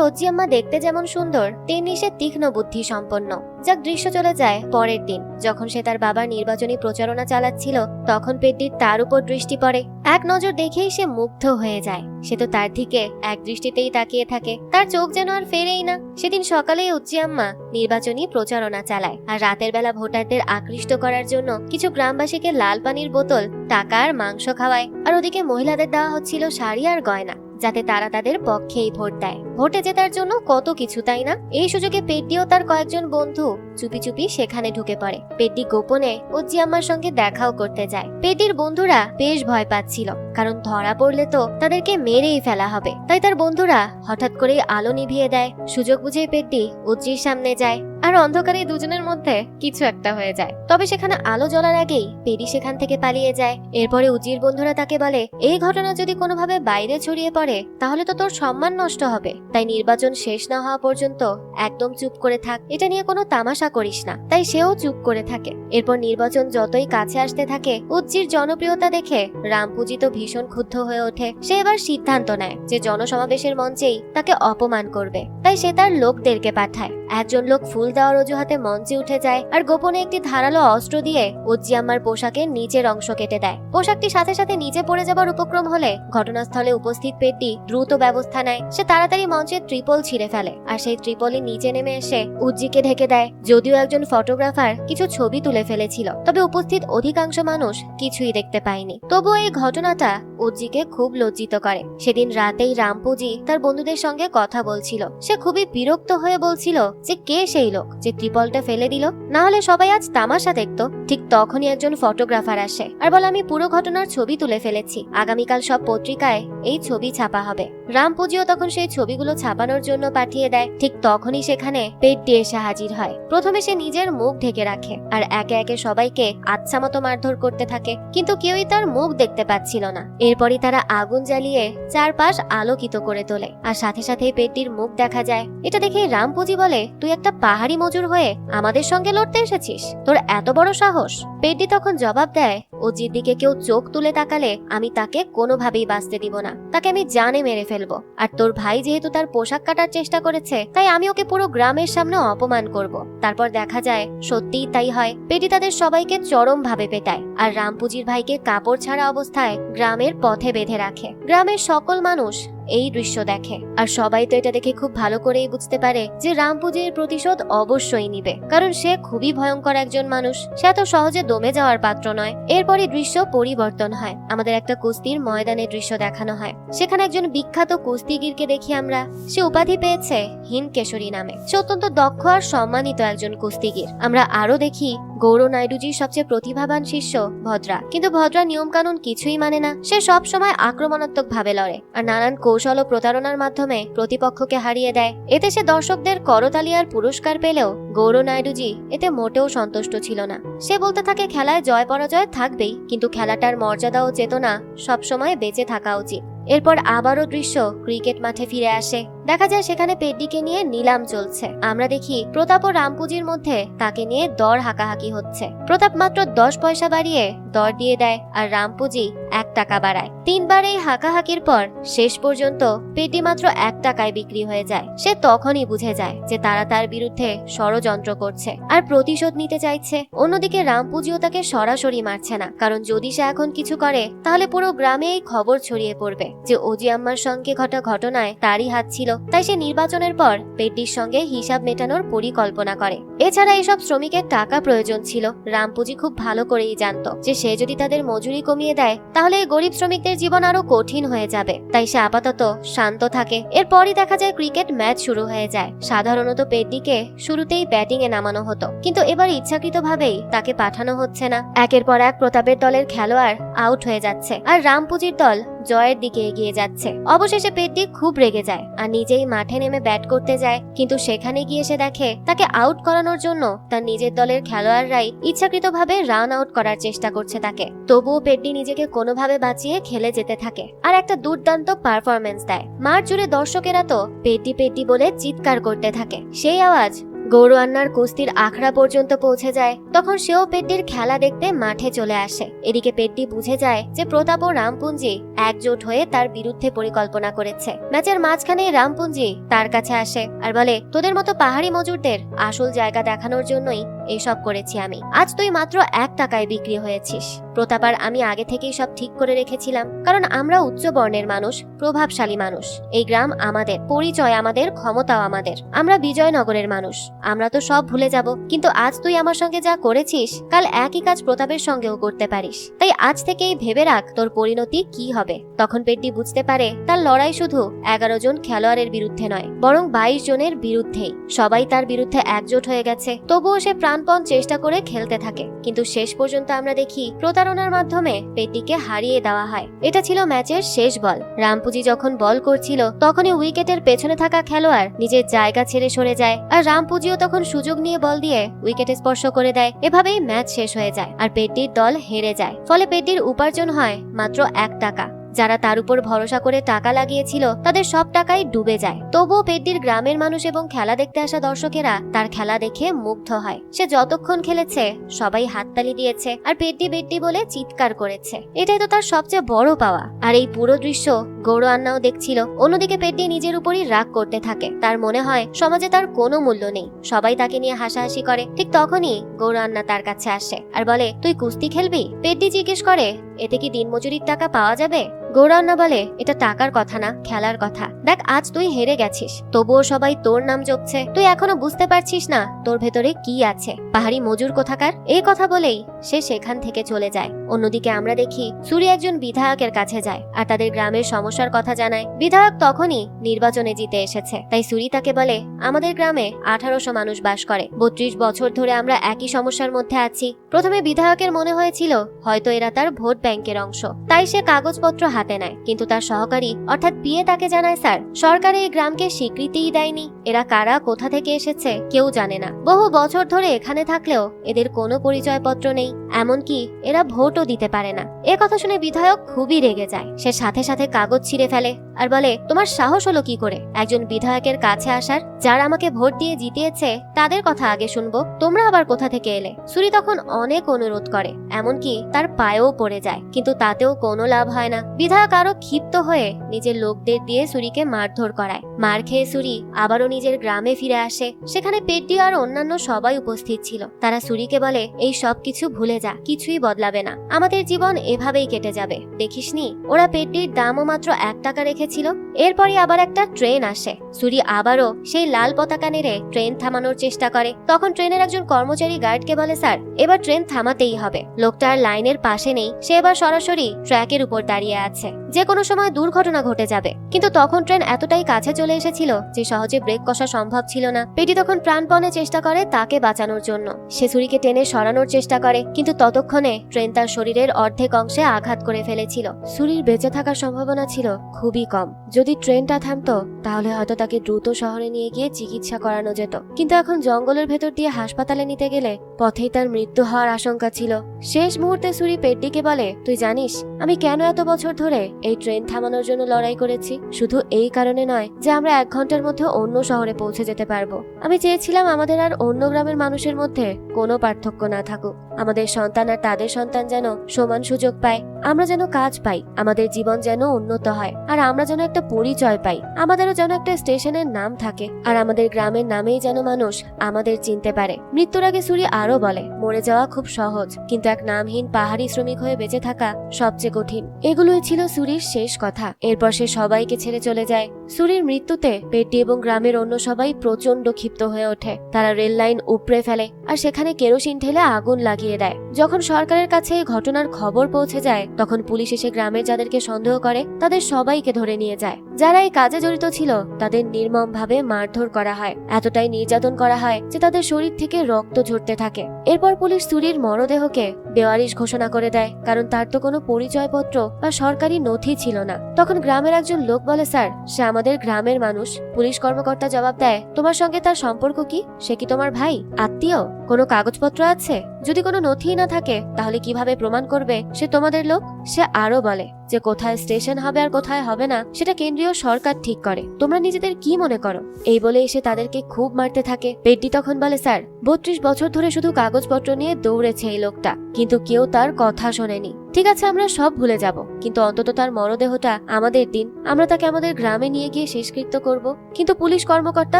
ওজি আম্মা দেখতে যেমন সুন্দর, তেমনি সে তীক্ষ্ণ বুদ্ধি সম্পন্ন। যাক, দৃশ্য চলে যায় পরের দিন। যখন সে তার বাবার নির্বাচনী প্রচারণা চালাচ্ছিল, তখন পেড্ডির তার উপর দৃষ্টি পড়ে। এক নজর দেখেই সে মুগ্ধ হয়ে যায়। সে তো তার দিকে এক দৃষ্টিতেই তাকিয়ে থাকে, তার চোখ যেন আর ফেরেই না। সেদিন সকালেই উচ্চি আম্মা নির্বাচনী প্রচারণা চালায়, আর রাতের বেলা ভোটারদের আকৃষ্ট করার জন্য কিছু গ্রামবাসীকে লাল পানির বোতল, টাকা আর মাংস খাওয়ায়। আর ওদিকে মহিলাদের দেওয়া হচ্ছিল শাড়ি আর গয়না, যাতে তারা তাদের পক্ষেই ভোট দেয়। ভোটে জেতার জন্য কত কিছু, তাই না? এই সুযোগে পেড্ডিও তার কয়েকজন বন্ধু চুপি চুপি সেখানে ঢুকে পড়ে। পেড্ডি গোপনে ওজি আম্মার সঙ্গে দেখাও করতে যায়। পেড্ডির বন্ধুরা বেশ ভয় পাচ্ছিল, কারণ ধরা পড়লে তো তাদেরকে মেরেই ফেলা হবে। তাই তার বন্ধুরা হঠাৎ করে আলো নিভিয়ে দেয়। সুযোগ বুঝে পেড্ডি ওজির সামনে যায়, আর অন্ধকারে দুজনের মধ্যে কিছু একটা হয়ে যায়। তবে সেখানে আলো জ্বলার আগেই পেড্ডি সেখান থেকে পালিয়ে যায়। এরপরে উজির বন্ধুরা তাকে বলে, এই ঘটনা যদি কোনোভাবে বাইরে ছড়িয়ে পড়ে তাহলে তো তোর সম্মান নষ্ট হবে, তাই নির্বাচন শেষ না হওয়া পর্যন্ত একদম চুপ করে থাক, এটা নিয়ে কোনো তামাশা করিস না। তাই সেও চুপ করে থাকে। এরপর নির্বাচন যতই কাছে আসতে থাকে, উজ্জির জনপ্রিয়তা দেখে রামপুজি তো ভীষণ ক্ষুব্ধ হয়ে ওঠে। সে এবার সিদ্ধান্ত নেয় যে জনসমাবেশের মঞ্চেই তাকে অপমান করবে। তাই সে তার লোকদেরকে পাঠায়। একজন লোক ফুল দেওয়ার অজুহাতে মঞ্চে উঠে যায় আর গোপনে একটি ধারালো অস্ত্র দিয়ে উজ্জি আম্মার পোশাকের নিচের অংশ কেটে দেয়। পোশাকটি সাথে সাথে নিচে পড়ে যাবার উপক্রম হলে ঘটনাস্থলে উপস্থিত পেড্ডি দ্রুত ব্যবস্থা নেয়। সে তাড়াতাড়ি মঞ্চের ত্রিপল ছিঁড়ে ফেলে আর সেই ত্রিপলই নিচে নেমে এসে উজ্জিকে ঢেকে দেয়। যদিও একজন ফটোগ্রাফার কিছু ছবি তুলে ফেলেছিল, তবে উপস্থিত অধিকাংশ মানুষ কিছুই দেখতে পায়নি। তবুও এই ঘটনাটা উজ্জিকে খুব লজ্জিত করে। সেদিন রাতেই রামপুজি তার বন্ধুদের সঙ্গে কথা বলছিল। সে খুবই বিরক্ত হয়ে বলছিল যে কে সেই লোক যে ত্রিপলটা ফেলে দিল, না হলে সবাই আজ তামাশা দেখতো। ঠিক তখনই একজন ফটোগ্রাফার আসে আর বলে, আমি পুরো ঘটনার ছবি তুলে ফেলেছি, আগামীকাল সব পত্রিকায় এই ছবি ছাপা হবে। রামপুজিও তখন সেই ছবিগুলো ছাপানোর জন্য পাঠিয়ে দেয়। ঠিক তখনই সেখানে পেড্ডি এসে হাজির হয়। প্রথমে সে নিজের মুখ ঢেকে রাখে আর একে একে সবাইকে আচ্ছা মতো মারধর করতে থাকে, কিন্তু কেউই তার মুখ দেখতে পাচ্ছিল না। এরপরই তারা আগুন জ্বালিয়ে চারপাশ আলোকিত করে তোলে আর সাথে সাথে পেড্ডির মুখ দেখা যায়। এটা দেখে রামপুজি বলে, তুই একটা পাহাড়ি মজুর হয়ে আমাদের সঙ্গে লড়তে এসেছিস? তোর এত বড় সাহস? পেড্ডি তখন জবাব দেয়, ওজির দিকে কেউ চোখ তুলে তাকালে আমি তাকে কোনোভাবেই বাঁচতে দিব না, তাকে আমি জানে মেরে ফেলবো। আর তোর ভাই যেহেতু তার পোশাক কাটার চেষ্টা করেছে, তাই আমি ওকে পুরো গ্রামের সামনে অপমান করব। তারপর দেখা যায় সত্যিই তাই হয়। পেড্ডি তাদের সবাইকে চরম ভাবে পেটায় আর রামপুজির ভাইকে কাপড় ছাড়া অবস্থায় গ্রামের পথে বেঁধে রাখে। গ্রামের সকল মানুষ এই দৃশ্য দেখে আর সবাই তো এটা দেখে খুব ভালো করেই বুঝতে পারে যে রামপুজির প্রতিশোধ অবশ্যই নিবে, কারণ সে খুবই ভয়ঙ্কর একজন মানুষ। সে এত সহজে দমে যাওয়ার পাত্র নয়। এরপরই দৃশ্য পরিবর্তন হয়। আমাদের একটা কুস্তির ময়দানের দৃশ্য দেখানো হয়। সেখানে একজন বিখ্যাত কুস্তিগিরকে দেখি আমরা। সে উপাধি পেয়েছে হিমকেশরী নামে। সে অত্যন্ত দক্ষ আর সম্মানিত একজন কুস্তিগির। আমরা আরো দেখি গৌর নাইডুজির সবচেয়ে প্রতিভাবান শিষ্য ভদ্রা। কিন্তু ভদ্রা নিয়ম কানুন কিছুই মানে না। সে সব সময় আক্রমণাত্মক ভাবে লড়ে আর নানান কৌশল ও প্রতারণার মাধ্যমে প্রতিপক্ষকে হারিয়ে দেয়। এতে সে দর্শকদের করতালি আর পুরস্কার পেলেও গৌর নাইডুজি এতে মোটেও সন্তুষ্ট ছিল না। সে বলতে থাকে, খেলায় জয় পরাজয় থাকবেই, কিন্তু খেলাটার মর্যাদা ও চেতনা সবসময় বেঁচে থাকা উচিত। এরপর আবারও দৃশ্য ক্রিকেট মাঠে ফিরে আসে। দেখা যায় সেখানে পেড্ডিকে নিয়ে নিলাম চলছে। আমরা দেখি প্রতাপ ও রামপুজির মধ্যে তাকে নিয়ে দর হাঁকাহাঁকি হচ্ছে। প্রতাপ মাত্র 10 পয়সা বাড়িয়ে দর দিয়ে দেয় আর রামপুজি 1 টাকা বাড়ায়। 3 বার এই হাঁকাহাঁকির পর শেষ পর্যন্ত পেড্ডি মাত্র 1 টাকায় বিক্রি হয়ে যায়। সে তখনই বুঝে যায় যে তারা তার বিরুদ্ধে ষড়যন্ত্র করছে আর প্রতিশোধ নিতে চাইছে। অন্যদিকে রামপুজিও তাকে সরাসরি মারছে না, কারণ যদি সে এখন কিছু করে তাহলে পুরো গ্রামে এই খবর ছড়িয়ে পড়বে যে ওজি আম্মার সঙ্গে ঘটা ঘটনায় তারই হাত ছিল। তাই সে নির্বাচনের পর পেড্ডির সঙ্গে হিসাব মেটানোর পরিকল্পনা করে। এছাড়া এইসব শ্রমিকের টাকা প্রয়োজন ছিল। রামপুজি খুব ভালো করেই জানতো যে সে যদি তাদের মজুরি কমিয়ে দেয় তাহলে এই গরিব শ্রমিকদের জীবন আরো কঠিন হয়ে যাবে। তাই সে আপাতত শান্ত থাকে। এরপরই দেখা যায় ক্রিকেট ম্যাচ শুরু হয়ে যায়। সাধারণত পেড্ডিকে শুরুতেই ব্যাটিং এ নামানো হতো, কিন্তু এবার ইচ্ছাকৃতভাবেই তাকে পাঠানো হচ্ছে না। একের পর এক প্রতাপের দলের খেলোয়াড় আউট হয়ে যাচ্ছে আর রামপুজির দল জয়ের দিকে এগিয়ে যাচ্ছে। অবশেষে পেড্ডি খুব রেগে যায় আর নিজেই মাঠে নেমে ব্যাট করতে যায়, কিন্তু সেখানে গিয়ে সে দেখে তাকে আউট করানোর জন্য তার নিজের দলের খেলোয়াড়রাই ইচ্ছাকৃতভাবে রান আউট করার চেষ্টা করছে তাকে। তবুও পেড্ডি নিজেকে কোনোভাবে বাঁচিয়ে খেলে যেতে থাকে আর একটা দুর্দান্ত পারফরমেন্স দেয়। মাঠ জুড়ে দর্শকেরা তো পেড্ডি পেড্ডি বলে চিৎকার করতে থাকে। সেই আওয়াজ গৌর আন্নার কুস্তির আখড়া পর্যন্ত পৌঁছে যায়। তখন সেও পেড্ডির খেলা দেখতে মাঠে চলে আসে। এদিকে পেড্ডি বুঝে যায় যে প্রতাপ ও রামপুঞ্জি একজোট হয়ে তার বিরুদ্ধে পরিকল্পনা করেছে। ম্যাচের মাঝখানে রামপুঞ্জি তার কাছে আসে আর বলে, তোদের মতো পাহাড়ি মজুরদের আসল জায়গা দেখানোর জন্যই এসব করেছি আমি। আজ তুই মাত্র 1 টাকায় বিক্রি হয়েছিস। প্রতাপ আর আমি আগে থেকেই সব ঠিক করে রেখেছিলাম, কারণ আমরা উচ্চ বর্ণের মানুষ, প্রভাবশালী মানুষ। এই গ্রাম আমাদের, পরিচয় আমাদের, ক্ষমতাও আমাদের। আমরা বিজয়নগরের মানুষ, আমরা তো সব ভুলে যাব। কিন্তু আজ তুই আমার সঙ্গে যা করেছিস, কাল একই কাজ প্রতাপের সঙ্গেও করতে পারিস। তাই আজ থেকেই ভেবে রাখ তোর পরিণতি কি হবে। তখন পেড্ডি বুঝতে পারে তার লড়াই শুধু 11 জন খেলোয়াড়ের বিরুদ্ধে নয়, বরং 22 জনের বিরুদ্ধেই। সবাই তার বিরুদ্ধে একজোট হয়ে গেছে। তবুও সে প্রাণপণ চেষ্টা করে খেলতে থাকে, কিন্তু শেষ পর্যন্ত আমরা দেখি প্রতারণার মাধ্যমে পেড্ডিকে হারিয়ে দেওয়া হয়। এটা ছিল ম্যাচের শেষ বল। রামপুজি যখন বল করছিল তখনই উইকেটের পেছনে থাকা খেলোয়াড় নিজের জায়গা ছেড়ে সরে যায়, আর রামপুজিও তখন সুযোগ নিয়ে বল দিয়ে উইকেটে স্পর্শ করে দেয়। এভাবেই ম্যাচ শেষ হয়ে যায় আর পেড্ডির দল হেরে যায়। ফলে পেড্ডির উপার্জন হয় মাত্র 1 টাকা। যারা তার উপর ভরসা করে টাকা লাগিয়েছিল তাদের সব টাকাই ডুবে যায়। তবুও পেড্ডির গ্রামের মানুষ এবং খেলা দেখতে আসা দর্শকেরা তার খেলা দেখে মুগ্ধ হয়। সে যতক্ষণ খেলেছে সবাই হাততালি দিয়েছে আর পেড্ডি পেড্ডি বলে চিৎকার করেছে। এটাই তো তার সবচেয়ে বড় পাওয়া। আর এই পুরো দৃশ্য গৌর আন্নাও দেখছিল। অন্যদিকে পেড্ডি নিজের উপরই রাগ করতে থাকে। তার মনে হয় সমাজে তার কোনো মূল্য নেই, সবাই তাকে নিয়ে হাসাহাসি করে। ঠিক তখনই গৌর আন্না তার কাছে আসে আর বলে, তুই কুস্তি খেলবি? পেড্ডি জিজ্ঞেস করে, এতে কি দিনমজুরির টাকা পাওয়া যাবে? গৌরান্না বলে, এটা টাকার কথা না, খেলার কথা। দেখ, আজ তুই হেরে গেছিস, তবুও সবাই তোর নাম জপছে। তুই এখনো বুঝতে পারছিস না তোর ভেতরে কি আছে, পাহাড়ি মজুর কোথাকার। এই কথা বলেই সে সেখান থেকে চলে যায়। অন্যদিকে আমরা দেখি সুরি একজন বিধায়কের কাছে যায় আর তাদের গ্রামের সমস্যার কথা জানায়। বিধায়ক তখনই নির্বাচনে জিতে এসেছে। তাই সুরি তাকে বলে, আমাদের গ্রামে 1800 মানুষ বাস করে। 32 বছর ধরে আমরা একই সমস্যার মধ্যে আছি। প্রথমে বিধায়কের মনে হয়েছিল হয়তো এরা তার ভোট ব্যাংকের অংশ, তাই সে কাগজপত্র হাতে নেয়। কিন্তু তার সহকারী অর্থাৎ পিএ তাকে জানায়, স্যার, সরকার এই গ্রামকে স্বীকৃতিই দেয়নি। এরা কারা, কোথা থেকে এসেছে কেউ জানে না। বহু বছর ধরে এখানে থাকলেও এদের কোনো পরিচয়পত্র নেই, এমনকি এরা ভোটও দিতে পারে না। এ কথা শুনে বিধায়ক খুবই রেগে যায়। সে সাথে সাথে কাগজ ছিঁড়ে ফেলে আর বলে, তোমার সাহস হলো কি করে একজন বিধায়কের কাছে আসার? যারা আমাকে ভোট দিয়ে জিতিয়েছে তাদের কথা আগে শুনবো, তোমরা আবার কোথা থেকে এলে? সুরি তখন অনেক অনুরোধ করে, এমনকি তার পায়েও পড়ে যায়, কিন্তু তাতেও কোনো লাভ হয় না। বিধায়ক আরো ক্ষিপ্ত হয়ে নিজের লোকদের দিয়ে সুরিকে মারধর করায়। মার খেয়ে সুরি আবারও নিজের গ্রামে ফিরে আসে। সেখানে পেড্ডি আর অন্যান্য সবাই উপস্থিত ছিল। তারা সুরিকে বলে, এই সব কিছু ভুলে যা, কিছুই বদলাবে না, আমাদের জীবন এভাবেই কেটে যাবে। দেখিসনি ওরা পেড্ডির দামও মাত্র 1 টাকা রেখেছিল। এরপরই আবার একটা ট্রেন আসে। সুরি আবারও সেই লাল পতাকা নেড়ে ট্রেন থামানোর চেষ্টা করে। তখন ট্রেনের একজন কর্মচারী গার্ডকে বলে, স্যার, এবার ট্রেন থামাতেই হবে। লোকটা আর লাইনের পাশে নেই, সে এবার সরাসরি ট্র্যাকের উপর দাঁড়িয়ে আছে। যে কোনো সময় দুর্ঘটনা ঘটে যাবে। কিন্তু তখন ট্রেন এতটাই কাছে চলে এসেছিল যে সহজে ব্রেক কষা সম্ভব ছিল না। পেড্ডি তখন প্রাণপণে চেষ্টা করে তাকে বাঁচানোর জন্য। সে সুরিকে টেনে সরানোর চেষ্টা করে, কিন্তু ততক্ষণে ট্রেন তার শরীরের অর্ধেক অংশে আঘাত করে ফেলেছিল। সুরির বেঁচে থাকার সম্ভাবনা ছিল খুবই কম। যদি ট্রেনটা থামতো তাহলে হয়তো তাকে দ্রুত শহরে নিয়ে গিয়ে চিকিৎসা করানো যেত। কিন্তু এখন জঙ্গলের ভেতর দিয়ে হাসপাতালে নিতে গেলে পথেই তার মৃত্যু হওয়ার আশঙ্কা ছিল। শেষ মুহূর্তে সুরি পেড্ডিকে বলে, তুই জানিস আমি কেন এত বছর ধরে এই ট্রেন থামানোর জন্য লড়াই করেছি? শুধু এই কারণে নয় যে আমরা 1 ঘন্টার মধ্যে অন্য শহরে পৌঁছে যেতে পারবো। আমি চেয়েছিলাম আমাদের আর অন্য গ্রামের মানুষের মধ্যে কোনো পার্থক্য না থাকুক। আমাদের সন্তান আর তাদের সন্তান যেন সমান সুযোগ পায়। আমরা যেন কাজ পাই, আমাদের জীবন যেন উন্নত হয়, আর আমরা যেন একটা পরিচয় পাই। আমাদেরও যেন একটা স্টেশনের নাম থাকে, আর আমাদের গ্রামের নামেই যেন মানুষ আমাদের চিনতে পারে। মৃত্যুর আগে সুরি আরো বলে, মরে যাওয়া খুব সহজ, কিন্তু এক নামহীন পাহাড়ি শ্রমিক হয়ে বেঁচে থাকা সবচেয়ে কঠিন। এগুলোই ছিল সুরির শেষ কথা। এরপর সে সবাইকে ছেড়ে চলে যায়। সুরির মৃত্যুতে পেড্ডি এবং গ্রামের অন্য সবাই প্রচন্ড ক্ষিপ্ত হয়ে ওঠে। তারা রেল লাইন উপড়ে ফেলে আর সেখানে কেরোসিন ঢেলে আগুন লাগিয়ে দেয়। যখন সরকারের কাছে এই ঘটনার খবর পৌঁছে যায় তখন পুলিশ এসে গ্রামের যাদেরকে সন্দেহ করে তাদের সবাইকে ধরে নিয়ে যায়। যারা এই কাজে জড়িত ছিল তাদের নির্মমভাবে মারধর করা হয়, এতটাই নির্যাতন করা হয় যে তাদের শরীর থেকে রক্ত ঝরতে থাকে। এরপর পুলিশ সুরির মরদেহকে বেওয়ারিশ ঘোষণা করে দেয়, কারণ তার তো কোনো পরিচয়পত্র বা সরকারি নথি ছিল না। তখন গ্রামের একজন লোক বলে, স্যার, সে আমাদের গ্রামের মানুষ। পুলিশ কর্মকর্তা জবাব দেয়, তোমার সঙ্গে তার সম্পর্ক কি? সে কি তোমার ভাই, আত্মীয়? কোনো কাগজপত্র আছে? যদি কোনো নথি না থাকে তাহলে কিভাবে প্রমাণ করবে সে তোমাদের লোক? সে আরো বলে যে কোথায় স্টেশন হবে আর কোথায় হবে না সেটা কেন্দ্রীয় সরকার ঠিক করে, তোমরা নিজেদের কি মনে করো? এই বলে এসে তাদেরকে খুব মারতে থাকে। পেড্ডি তখন বলে, স্যার, 32 বছর ধরে শুধু কাগজপত্র নিয়ে দৌড়েছে এই লোকটা, কিন্তু কেউ তার কথা শোনেনি। ঠিক আছে, আমরা সব ভুলে যাব, কিন্তু অন্তত তার মরদেহটা আমাদের দিন, আমরা তাকে আমাদের গ্রামে নিয়ে গিয়ে শেষকৃত্য করব। কিন্তু পুলিশ কর্মকর্তা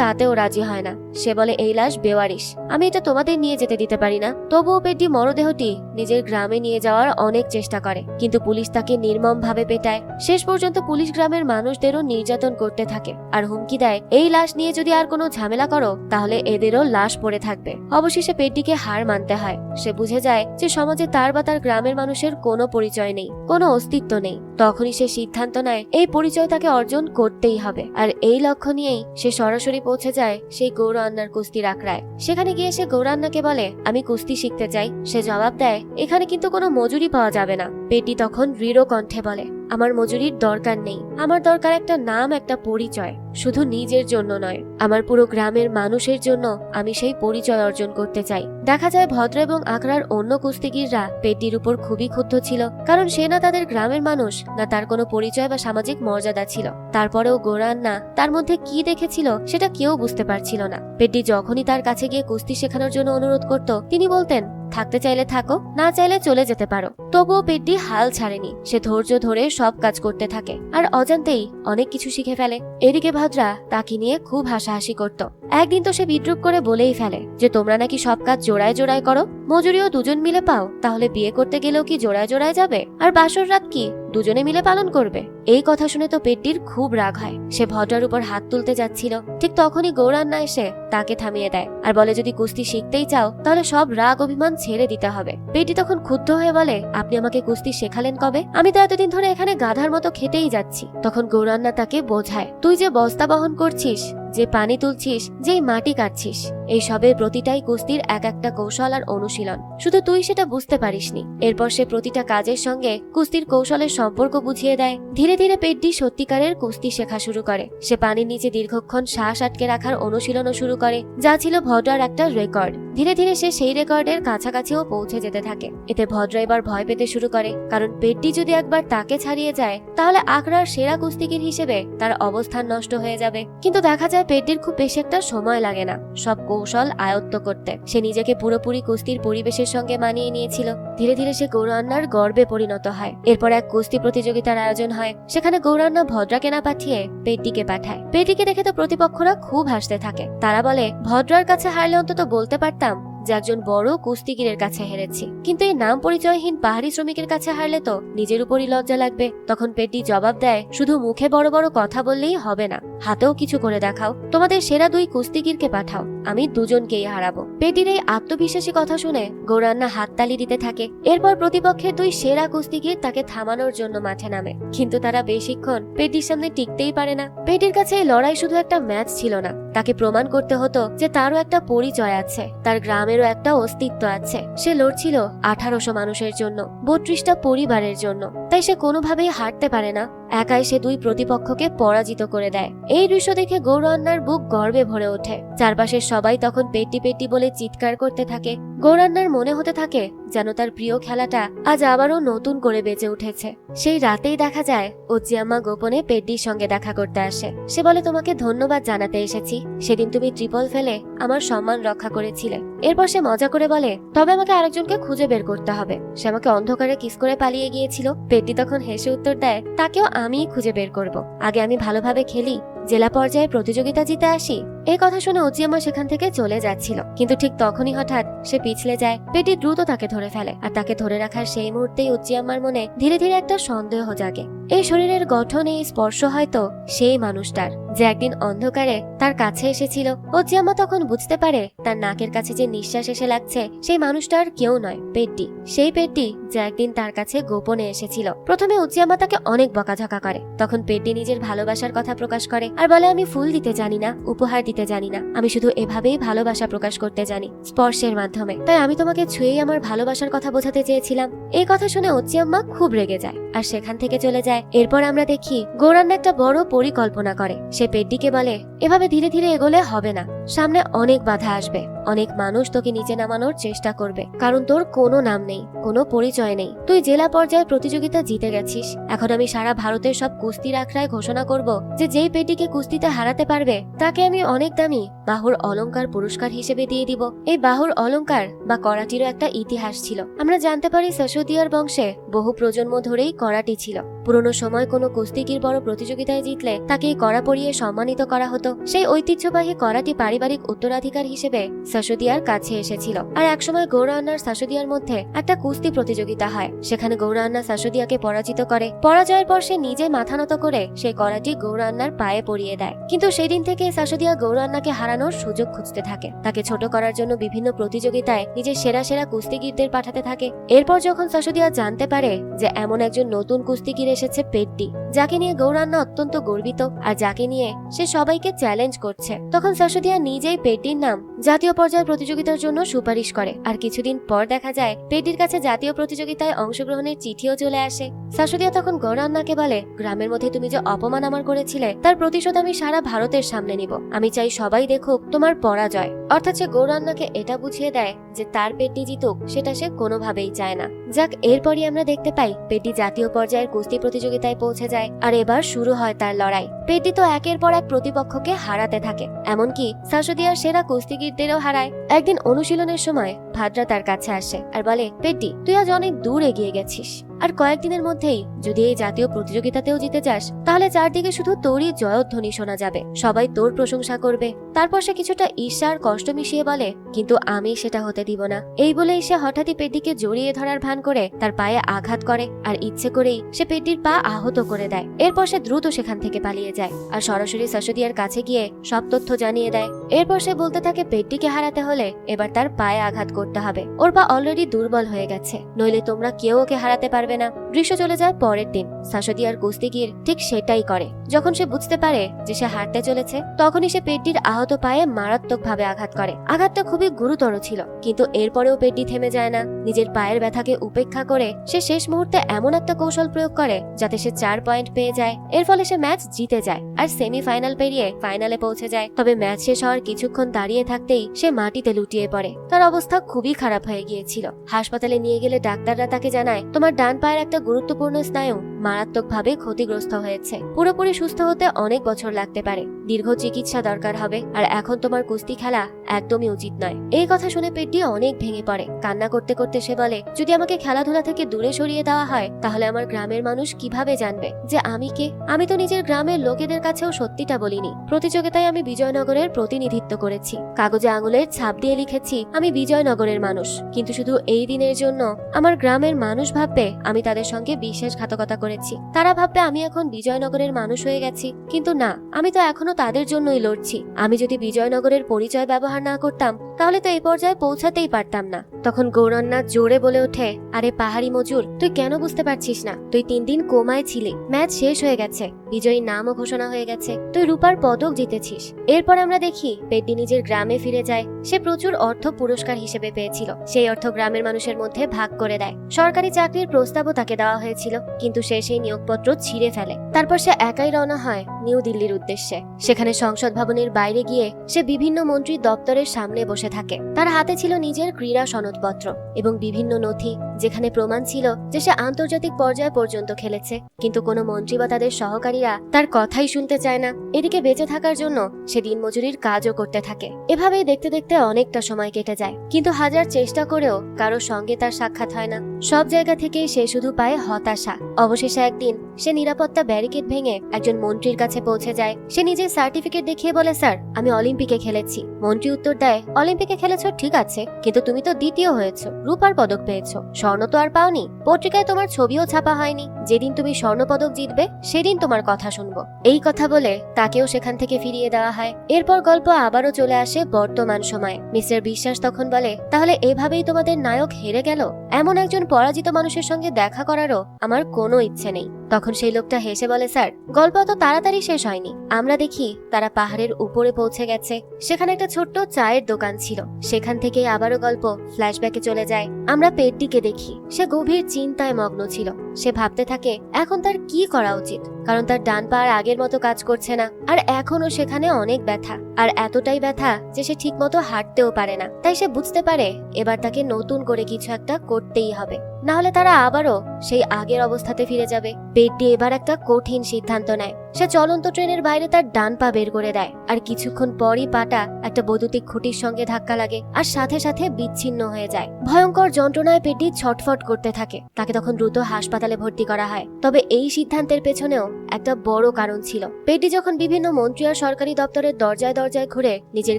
তাতেও রাজি হয় না। সে বলে, এই লাশ বেওয়ারিশ, আমি এটা তোমাদের নিয়ে যেতে দিতে পারি না। তবুও পেড্ডি মরদেহটি নিজের গ্রামে নিয়ে যাওয়ার অনেক চেষ্টা করে, কিন্তু পুলিশ তাকে নির্মমভাবে পেটায়। শেষ পর্যন্ত পুলিশ গ্রামের মানুষদেরও নির্যাতন করতে থাকে আর হুমকি দেয়, এই লাশ নিয়ে যদি আর কোনো ঝামেলা করো তাহলে এদেরও লাশ পড়ে থাকবে। অবশেষে পেড্ডিকে হার মানতে হয়। সে বুঝে যায় যে সমাজে তার বা তার গ্রামের মানুষের কোনো পরিচয় নেই, কোনো অস্তিত্ব নেই। তখনই সে সিদ্ধান্ত নেয় এই পরিচয় তাকে অর্জন করতেই হবে। আর এই লক্ষ্য নিয়েই সে সরাসরি পৌঁছে যায় সেই গৌরান্নার কুস্তির আখড়ায়। সেখানে গিয়ে সে গৌরান্নাকে বলে, আমি কুস্তি শিখতে চাই। সে জবাব দেয়, এখানে কিন্তু কোনো মজুরি পাওয়া যাবে না। পেড্ডি তখন দৃঢ় কণ্ঠে বলে, আমার মজুরির দরকার নেই, আমার দরকার একটা নাম, একটা পরিচয়। শুধু নিজের জন্য নয়, আমার পুরো গ্রামের মানুষের জন্য আমি সেই পরিচয় অর্জন করতে চাই। দেখা যায় ভদ্র এবং আখড়ার অন্য কুস্তিগিররা পেড্ডির উপর খুবই ক্ষুব্ধ ছিল, কারণ সে না তাদের গ্রামের মানুষ, না তার কোনো পরিচয় বা সামাজিক মর্যাদা ছিল। তারপরেও গৌরান্না তার মধ্যে কি দেখেছিল সেটা কেউ বুঝতে পারছিল না। পেড্ডি যখনই তার কাছে গিয়ে কুস্তি শেখানোর জন্য অনুরোধ করত, তিনি বলতেন, থাকতে চাইলে থাকো, না চাইলে চলে যেতে পারো। তবুও পেড্ডি হাল ছাড়েনি। সে ধৈর্য ধরে সব কাজ করতে থাকে আর অজান্তেই অনেক কিছু শিখে ফেলে। এদিকে ভদ্রা তাকে নিয়ে খুব হাসাহাসি করত। একদিন তো সে বিদ্রুপ করে বলেই ফেলে যে তোমরা নাকি সব কাজ জোড়ায় জোড়ায় করো, মজুরিও দুজন মিলে পাও, তাহলে বিয়ে করতে গেলেও কি জোড়ায় জোড়ায় যাবে? আর বাসর রাত কি দুজনে মিলে পালন করবে? এই কথা শুনে তো পেড্ডির খুব রাগ হয়। সে ভদ্রার উপর হাত তুলতে যাচ্ছিল, ঠিক তখনই গৌরান্না এসে তাকে থামিয়ে দেয় আর বলে, যদি কুস্তি শিখতেই চাও তাহলে সব রাগ অভিমান ছেড়ে দিতে হবে। পেড্ডি তখন ক্ষুব্ধ হয়ে বলে, আপনি আমাকে কুস্তি শেখালেন কবে? আমি তো এতদিন ধরে এখানে গাধার মতো খেটেই যাচ্ছি। তখন গৌরান্না তাকে বোঝায়, তুই যে বস্তা বহন করছিস, যে পানি তুলছিস, যেই মাটি কাটছিস, এই সবের প্রতিটাই কুস্তির এক একটা কৌশল আর অনুশীলন, শুধু তুই সেটা বুঝতে পারিসনি। এরপর সে প্রতিটা কাজের সঙ্গে কুস্তির কৌশলের সম্পর্ক বুঝিয়ে দেয়। ধীরে ধীরে পেড্ডি সত্যিকারের কুস্তি শেখা শুরু করে। সে পানির নিচে দীর্ঘক্ষণ শ্বাস আটকে রাখার অনুশীলনও শুরু করে, যা ছিল ভদ্রার একটা রেকর্ড। ধীরে ধীরে সে সেই রেকর্ডের কাছাকাছিও পৌঁছে যেতে থাকে। এতে ভদ্রা এবার ভয় পেতে শুরু করে, কারণ পেড্ডি যদি একবার তাকে ছাড়িয়ে যায় তাহলে আখড়ার সেরা কুস্তিগির হিসেবে তার অবস্থান নষ্ট হয়ে যাবে। কিন্তু দেখা যায় পেড্ডির খুব বেশি একটা সময় লাগে না সব কৌশল আয়ত্ত করতে। সে নিজেকে পুরোপুরি কুস্তির পরিবেশের সঙ্গে মানিয়ে নিয়েছিল। ধীরে ধীরে সে গৌরান্নার গর্বে পরিণত হয়। এরপর এক কুস্তি প্রতিযোগিতার আয়োজন হয়। সেখানে গৌরান্না ভদ্রাকে না পাঠিয়ে পেড্ডিকে পাঠায়। পেড্ডিকে দেখে তো প্রতিপক্ষরা খুব হাসতে থাকে। তারা বলে, ভদ্রার কাছে হারলে অন্তত বলতে পারতাম যে একজন বড় কুস্তিগিরের কাছে হেরেছি, কিন্তু এই নাম পরিচয়হীন পাহাড়ি শ্রমিকের কাছে হারলে তো নিজের উপরই লজ্জা লাগবে। তখন পেড্ডি জবাব দেয়, শুধু মুখে বড় বড় কথা বললেই হবে না, হাতেও কিছু করে দেখাও। তোমাদের সেরা 2 কুস্তিগিরকে পাঠাও, আমি দুজনকেই হারাবো। পেড্ডির এই আত্মবিশ্বাসী কথা শুনে গৌরান্না হাততালি দিতে থাকে। এরপর প্রতিপক্ষের 2 সেরা কুস্তিগির তাকে থামানোর জন্য মাঠে নামে, কিন্তু তারা বেশিক্ষণ পেড্ডির সামনে টিকতেই পারে না। পেড্ডির কাছে এই লড়াই শুধু একটা ম্যাচ ছিল না, তাকে প্রমাণ করতে হতো যে তারও একটা পরিচয় আছে, তার গ্রামেরও একটা অস্তিত্ব আছে। সে লড়ছিল 1800 মানুষের জন্য, 32টা পরিবারের জন্য। তাই সে কোনোভাবেই হারতে পারে না। একাই সে 2 প্রতিপক্ষকে পরাজিত করে দেয়। এই দৃশ্য দেখে গৌরান্নার বুক গর্বে ভরে ওঠে। চারপাশের সবাই তখন পেট্টি পেট্টি বলে চিৎকার করতে থাকে। গৌরান্নার মনে হতে থাকে যেন তার প্রিয় খেলাটা আজ আবারও নতুন করে বেঁচে উঠেছে। সেই রাতেই দেখা যায় ওজিয়াম্মা গোপনে পেড্ডির সঙ্গে দেখা করতে আসে। সে বলে, তোমাকে ধন্যবাদ জানাতে এসেছি, সেদিন তুমি ট্রিপল ফেলে আমার সম্মান রক্ষা করেছিলে। এরপর সে মজা করে বলে, তবে আমাকে আরেকজনকে খুঁজে বের করতে হবে, সে আমাকে অন্ধকারে কিস করে পালিয়ে গিয়েছিল। পেড্ডি তখন হেসে উত্তর দেয়, তাকেও আমিই খুঁজে বের করব, আগে আমি ভালোভাবে খেলি, জেলা পর্যায়ে প্রতিযোগিতা জিতে আসি, এই কথা শুনে উচিয়াম্মা সেখান থেকে চলে যাচ্ছিল, কিন্তু ঠিক তখনই হঠাৎ সে পিছলে যায়। পেটি দ্রুত তাকে ধরে ফেলে, আর তাকে ধরে রাখার সেই মুহূর্তেই উচিয়াম্মার মনে ধীরে ধীরে একটা সন্দেহ জাগে। এই শরীরের গঠন, এই স্পর্শ হয়তো সেই মানুষটার যে একদিন অন্ধকারে তার কাছে এসেছিল। উচিয়াম্মা তখন বুঝতে পারে তার নাকের কাছে যে নিঃশ্বাস এসে লাগছে সেই মানুষটার কেউ নয়, পেটি। সেই পেটি যে একদিন তার কাছে গোপনে এসেছিল। প্রথমে উচিয়াম্মা তাকে অনেক বকাঝকা করে, তখন পেটি নিজের ভালোবাসার কথা প্রকাশ করে আর বলে, আমি ফুল দিতে জানি না, উপহার দিতে জানি না, আমি শুধু এভাবেই ভালোবাসা প্রকাশ করতে জানি, স্পর্শের মাধ্যমে। তাই আমি তোমাকে ছুঁয়েই আমার ভালোবাসার কথা বোঝাতে চেয়েছিলাম। এই কথা শুনে উচিয়াম্মা খুব রেগে যায় আর সেখান থেকে চলে যায়। এরপর আমরা দেখি গৌরান্ন একটা বড় পরিকল্পনা করে। সে পেড্ডিকে বলে, এভাবে ধীরে ধীরে এগোলে হবে না, সামনে অনেক বাধা আসবে, অনেক মানুষ তোকে নিচে নামানোর চেষ্টা করবে, কারণ তোর কোনো নাম নেই, কোনো পরিচয় নেই। তুই জেলা পর্যায়ে প্রতিযোগিতা জিতে গেছিস, এখন আমি সারা ভারতের সব কুস্তির আখড়ায় ঘোষণা করব যে যেই পেড্ডিকে কুস্তিতে হারাতে পারবে তাকে আমি অনেক দামি বাহুর অলংকার পুরস্কার হিসেবে দিয়ে দিব। এই বাহুর অলংকার বা করাটিরও একটা ইতিহাস ছিল। আমরা জানতে পারি সাসোদিয়ার বংশে বহু প্রজন্ম ধরেই করাটি ছিল। পুরনো সময় কোনো কুস্তিগির বড় প্রতিযোগিতায় জিতলে তাকে এই কড়া পরিয়ে সম্মানিত করা হতো। সেই ঐতিহ্যবাহী করাটি পারিবারিক উত্তরাধিকার হিসেবে সাসোদিয়ার কাছে এসেছিল। আর একসময় গৌরান্না আর সাসোদিয়ার মধ্যে একটা কুস্তি প্রতিযোগিতা হয়, সেখানে গৌরান্না সাসোদিয়াকে পরাজিত করে। পরাজয়ের পর সে নিজে মাথা নত করে সেই করাটি গৌরান্নার পায়ে পরিয়ে দেয়। কিন্তু সেদিন থেকে সাসোদিয়া গৌরান্নাকে হারানোর সুযোগ খুঁজতে থাকে। তাকে ছোট করার জন্য বিভিন্ন প্রতিযোগিতায় নিজের সেরা সেরা কুস্তিগিরদের পাঠাতে থাকে। এরপর যখন সাসোদিয়া জানতে পারে যে এমন একজন নতুন কুস্তিগির এসেছে, পেড্ডি, যাকে নিয়ে গৌরান্না অত্যন্ত গর্বিত আর যাকে নিয়ে সে সবাইকে চ্যালেঞ্জ করছে, তখন সাসোদিয়া নিজেই পেড্ডির নাম জাতীয় পর্যায়ের প্রতিযোগিতার জন্য সুপারিশ করে। আর কিছুদিন পর দেখা যায় পেড্ডির কাছে জাতীয় প্রতিযোগিতায় অংশগ্রহণের চিঠিও চলে আসে। সাসোদিয়া তখন গৌরান্নাকে বলে, গ্রামের মধ্যে তুমি যে অপমান আমার করেছিলে তার প্রতিশোধ আমি সারা ভারতের সামনে নিব, আমি চাই সবাই দেখুক তোমার পরাজয়। অর্থাৎ সে গৌরান্নাকে এটা বুঝিয়ে দেয় যে তার পেড্ডি জিতুক সেটা সে কোনোভাবেই চায় না। যাক, এরপরই আমরা দেখতে পাই পেড্ডি জাতীয় পর্যায়ের কুস্তি প্রতিযোগিতায় পৌঁছে যায় আর এবার শুরু হয় তার লড়াই। পেড্ডি তো একের পর এক প্রতিপক্ষকে হারাতে থাকে, এমনকি সাসোদিয়ার সেরা কুস্তিগিরদেরও হারায়। একদিন অনুশীলনের সময় ভাদ্রা তার কাছে আসে আর বলে, পেড্ডি, তুই আজ অনেক দূর এগিয়ে গেছিস, আর কয়েকদিনের মধ্যেই যদি এই জাতীয় প্রতিযোগিতাতেও জিতে যাস তাহলে চারদিকে শুধু তোরই জয়ধ্বনি শোনা যাবে, সবাই তোর প্রশংসা করবে। তারপর সে কিছুটা ঈর্ষা আর কষ্ট মিশিয়ে বলে, কিন্তু আমি সেটা হতে দিব না। এই বলেই সে হঠাৎই পেড্ডিকে জড়িয়ে ধরার ভান করে তার পায়ে আঘাত করে আর ইচ্ছে করেই সে পেড্ডির পা আহত করে দেয়। এরপর সে দ্রুত সেখান থেকে পালিয়ে যায় আর সরাসরি সাসোদিয়ার কাছে গিয়ে সব তথ্য জানিয়ে দেয়। এরপর সে বলতে থাকে, পেড্ডিকে হারাতে হলে এবার তার পায়ে আঘাত করতে হবে, ওর পা অলরেডি দুর্বল হয়ে গেছে, নইলে তোমরা কেউ ওকে হারাতে পারবে না। দৃশ্য চলে যায় পরের দিন। সাসোদিয়ার কুস্তিগির ঠিক সেটাই করে। যখন সে বুঝতে পারে যে সে হারতে চলেছে তখনই সে পেড্ডির আহত পায়ে মারাত্মকভাবে আঘাত করে। আঘাতটা খুবই গুরুতর ছিল, কিন্তু এরপরেও পেড্ডি থেমে যায় না। নিজের পায়ের ব্যথাকে উপেক্ষা করে সে শেষ মুহূর্তে এমন একটা কৌশল প্রয়োগ করে যাতে সে 4 পয়েন্ট পেয়ে যায়। এর ফলে সে ম্যাচ জিতে যায় আর সেমিফাইনাল পেরিয়ে ফাইনালে পৌঁছে যায়। তবে ম্যাচ শেষ হওয়ার কিছুক্ষণ দাঁড়িয়ে থাকতেই সে মাটিতে লুটিয়ে পড়ে। তার অবস্থা খুবই খারাপ হয়ে গিয়েছিল। হাসপাতালে নিয়ে গেলে ডাক্তাররা তাকে জানায়, তোমার ডান পায়ের একটা গুরুত্বপূর্ণ স্নায়ু মারাত্মকভাবে ক্ষতিগ্রস্ত হয়েছে, পুরোপুরি সুস্থ হতে অনেক বছর লাগতে পারে, দীর্ঘ চিকিৎসা দরকার হবে, আর এখন তোমার কুস্তি খেলা একদমই উচিত নয়। এই কথা শুনে পেড্ডি অনেক ভেঙে পড়ে। কান্না করতে করতে সে বলে, যদি আমাকে খেলাধুলা থেকে দূরে সরিয়ে দেওয়া হয় তাহলে আমার গ্রামের মানুষ কিভাবে জানবে যে আমি কে? আমি তো নিজের গ্রামের লোকেদের কাছেও সত্যিটা বলিনি। প্রতিযোগিতায় আমি বিজয়নগরের প্রতিনিধিত্ব করেছি, কাগজে আঙুলের ছাপ দিয়ে লিখেছি আমি বিজয়নগরের মানুষ, কিন্তু শুধু এই দিনের জন্য আমার গ্রামের মানুষ ভাববে আমি তাদের সঙ্গে বিশ্বাসঘাতকতা করেছি। তারা ভাববে আমি এখন বিজয়নগরের মানুষ হয়ে গেছি, কিন্তু না, আমি তো এখনো তাদের জন্যই লড়ছি। আমি যদি বিজয়নগরের পরিচয় ব্যবহার না করতাম তাহলে তো এই পর্যায়ে পৌঁছাতেই পারতাম না। তখন গৌরান্না জোরে বলে ওঠে, আরে পাহাড়ি মজুর, তুই কেন বুঝতে পারছিস না? তুই 3 দিন কোমায় ছিলি, ম্যাচ শেষ হয়ে গেছে, বিজয়ী নামও ঘোষণা হয়ে গেছে, তুই রূপার পদক জিতেছিস। এরপর আমরা দেখি পেড্ডি নিজের গ্রামে ফিরে যায়। সে প্রচুর অর্থ পুরস্কার হিসেবে পেয়েছিল, সেই অর্থ গ্রামের মানুষের মধ্যে ভাগ করে দেয়। সরকারি চাকরির প্রস্তাবও তাকে দেওয়া হয়েছিল, কিন্তু সে সেই নিয়োগপত্র ছিঁড়ে ফেলে। তারপর সে একাই রওনা হয় নিউ দিল্লির উদ্দেশ্যে। সেখানে সংসদ ভবনের বাইরে গিয়ে সে বিভিন্ন মন্ত্রীর দপ্তরের সামনে বসে থাকে। তার হাতে ছিল নিজের ক্রীড়া সনদপত্র এবং বিভিন্ন নথি, যেখানে প্রমাণ ছিল যে সে আন্তর্জাতিক পর্যায় পর্যন্ত খেলেছে, কিন্তু কোনো মন্ত্রী বা তাদের সহকারীরা তার কথাই শুনতে চায় না। এদিকে বেঁচে থাকার জন্য সে দিনমজুরির কাজও করতে থাকে। এভাবেই দেখতে দেখতে অনেকটা সময় কেটে যায়, কিন্তু হাজার চেষ্টা করেও কারোর সঙ্গে তার সাক্ষাৎ হয় না। সব জায়গা থেকেই সে শুধু পায় হতাশা। অবশেষে একদিন সে নিরাপত্তা ব্যারিকেড ভেঙে একজন মন্ত্রীর কাছে পৌঁছে যায়। সে নিজের সার্টিফিকেট দেখিয়ে বলে, স্যার, আমি অলিম্পিকে খেলেছি। মন্ত্রী উত্তর দেয়, অলিম্পিকে খেলেছো ঠিক আছে, কিন্তু তুমি তো দ্বিতীয় হয়েছো, রূপার পদক পেয়েছো, স্বর্ণ তো আর পাওনি। পত্রিকায় তোমার ছবিও ছাপা হয়নি। যেদিন তুমি স্বর্ণ পদক জিতবে সেদিন তোমার কথা শুনবো। এই কথা বলে তাকেও সেখান থেকে ফিরিয়ে দেওয়া হয়। এরপর গল্প আবারও চলে আসে বর্তমান সময়ে। মিস্টার বিশ্বাস তখন বলে, তাহলে এভাবেই তোমাদের নায়ক হেরে গেল? এমন একজন পরাজিত মানুষের সঙ্গে দেখা করারও আমার কোনো ইচ্ছে নেই। তখন সেই লোকটা হেসে বলে, স্যার, গল্প অত তাড়াতাড়ি শেষ হয়নি। আমরা দেখি তারা পাহাড়ের উপরে পৌঁছে গেছে। সেখানে একটা ছোট্ট চায়ের দোকান ছিল। সেখান থেকেই আবারও গল্প ফ্ল্যাশব্যাকে চলে যায়। আমরা পেড্ডিকে দেখি। সে গভীর চিন্তায় মগ্ন ছিল। সে ভাবতে থাকে এখন তার কি করা উচিত, কারণ তার ডান পা আর আগের মতো কাজ করছে না, আর এখনো সেখানে অনেক ব্যথা, আর এতটাই ব্যথা যে সে ঠিকমতো হাঁটতেও পারে না। তাই সে বুঝতে পারে এবার তাকে নতুন করে কিছু একটা করতেই হবে, না হলে তারা আবারও সেই আগের অবস্থাতে ফিরে যাবে। পেড্ডি এবার একটা কঠিন সিদ্ধান্ত নেয়। সে চলন্ত ট্রেনের বাইরে তার ডান পা বের করে দেয়, আর কিছুক্ষণ পরই পাটা একটা বৈদ্যুতিক খুঁটির সঙ্গে ধাক্কা লাগে, আর সাথে সাথে বিচ্ছিন্ন হয়ে যায়। ভয়ঙ্কর যন্ত্রণায় পেড্ডি ছটফট করতে থাকে। তাকে তখন দ্রুত হাসপাতালে ভর্তি করা হয়। তবে এই সিদ্ধান্তের পেছনেও একটা বড় কারণ ছিল। পেড্ডি যখন বিভিন্ন মন্ত্রী আর সরকারি দপ্তরের দরজায় দরজায় ঘুরে নিজের